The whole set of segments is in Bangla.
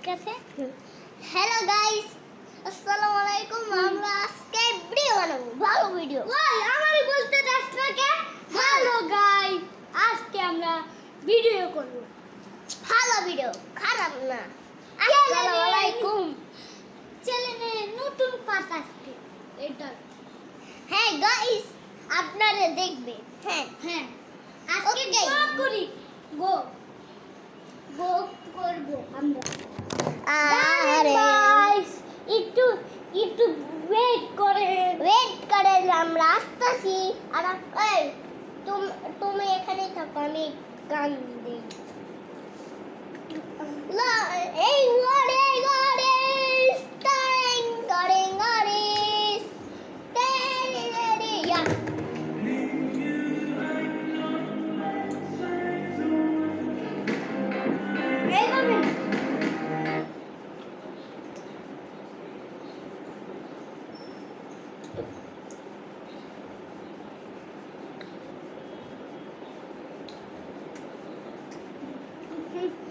কাছে হ্যালো গাইস আসসালামু আলাইকুম আমরা আজকে ভিডিও বানাবো ভালো ভিডিও ওই আমারই বলতে যাচ্ছে কে হ্যালো গাইস আজকে আমরা ভিডিও করব ভালো ভিডিও খারাপ না আসসালামু আলাইকুম চ্যানেলে নতুন পার্ট আসছে এটা হ্যাঁ গাইস আপনারা দেখবেন হ্যাঁ আজকে গো করি গো করব আমরা আরে গাইস একটু ওয়েট করেন আমরা আসতেছি আর এই তুমি এখানেই থাকো আমি গান দিই এই গড়ে স্টারিং গড়ে তেরে ইয়া এই করবেন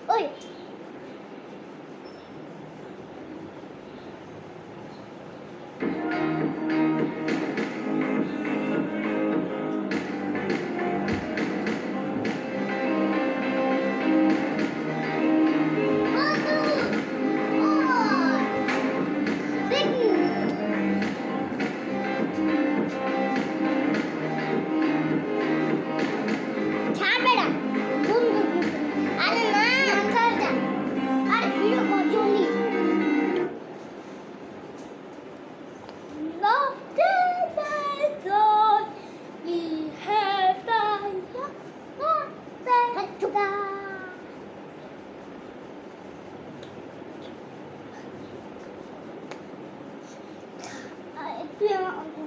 ওই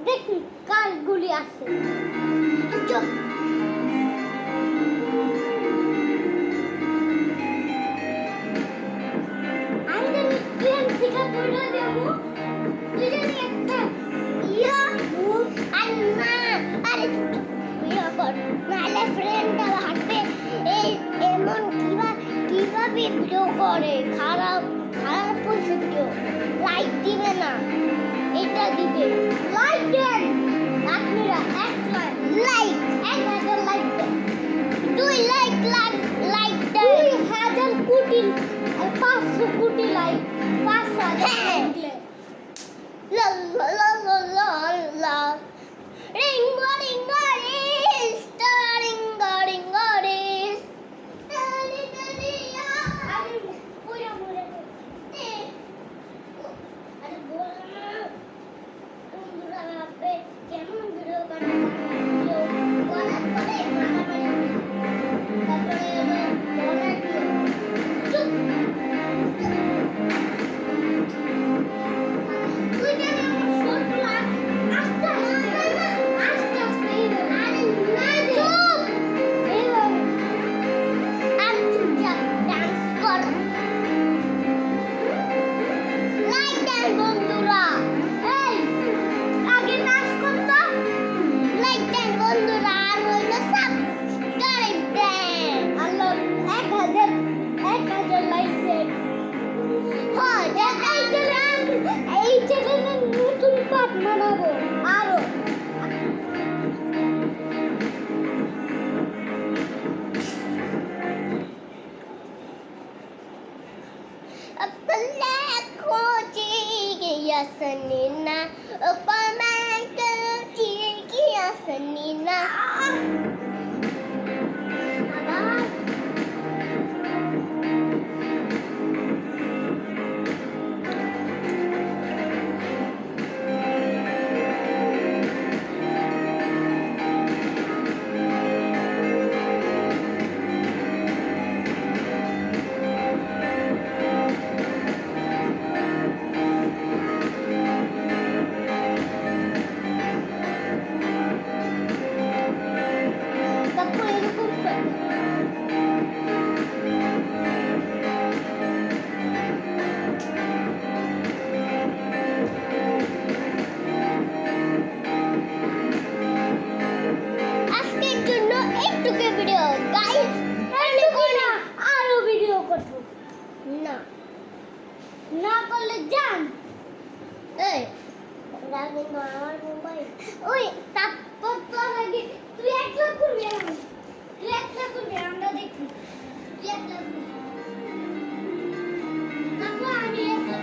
দেখি কার গুলি আছে আমি জানি ট্রেন থেকে পড়ে দেবো তুই জানি একটা ইয়া আর না আরে ইয়া কর নালে ফ্রেন্ডটা হাঁটবে এই এমন কিভাবে ভিডিও করে খারাপ পরিস্থিতি লাইক দিবে না এটা দিবে লাইক দেন আপনারা এক লাইক 1000 লাইক দেন 2 লাইক দেন 2000 কোটি 500 কোটি লাইক 5000 দিলে লা লা লা লা লা রিং স্টারিং গড়িং তালি আমি পুরা মরে আরে বল না বন্ধুরা আপনি কেমন ভিডিও বানান বলার পরে মারামারি তারপরে বলার চুপ তুই জানি আমার শর্টগুলো আস্তে আস্তে আরে না চুপ আমি চুপচাপ ডান্স কর লাইক দেন বন্ধুরা এই আগে নাচ করতো লাইক দেন বন্ধুরা আর হইল সাবস্ক্রাইব দেন আল্লাহ 1000 লাইক দেন হ্যাঁ এই চ্যানেলে নতুন পার্ট বানাবো আরো अपना खोजी गया सनीना उपमा खोजी गया सनीना না করলে জান এই রাগে না আমার মোবাইল ওই তারপর তো আগে তুই একলা করবি তুই একলা করবি আমরা দেখি তুই একলা করবি তারপর আমি একলা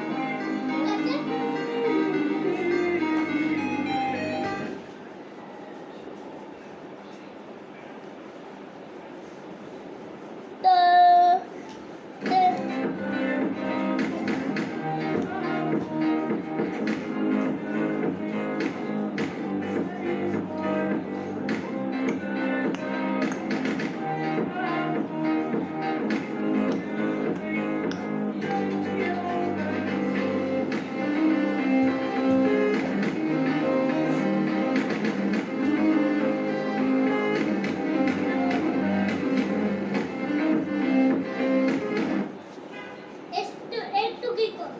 ঠিক আছে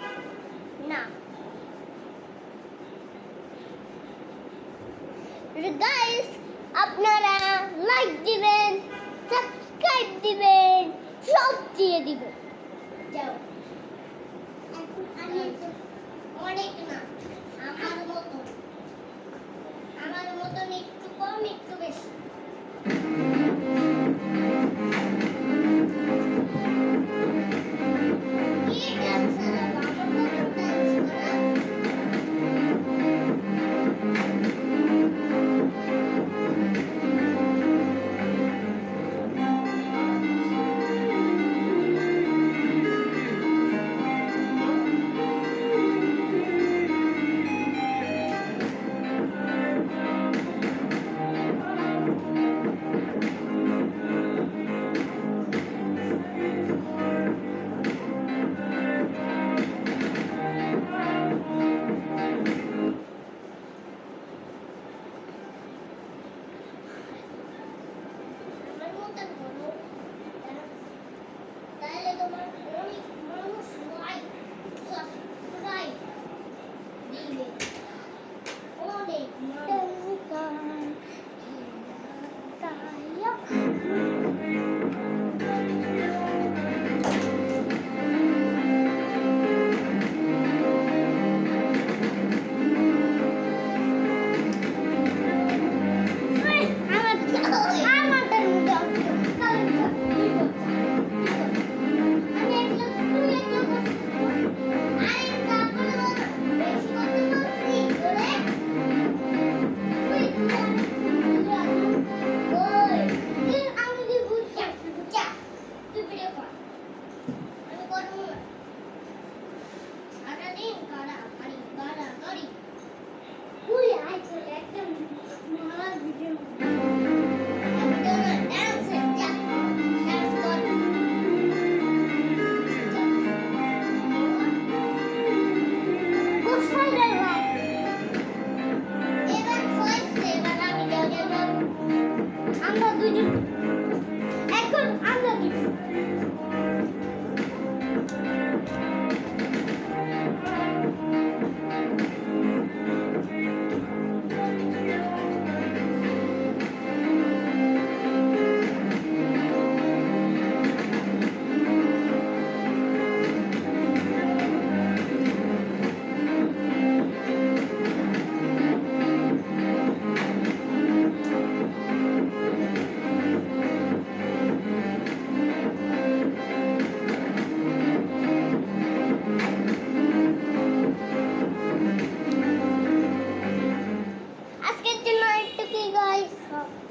গাইস আপনারা লাইক দিবেন সাবস্ক্রাইব দিবেন সব দিয়ে দিবেন যাও এখন আমি অনেক না আমার মতন একটু কম একটু বেশি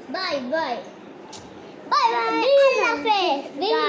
Bye bye. Bye bye. Allah Hafiz.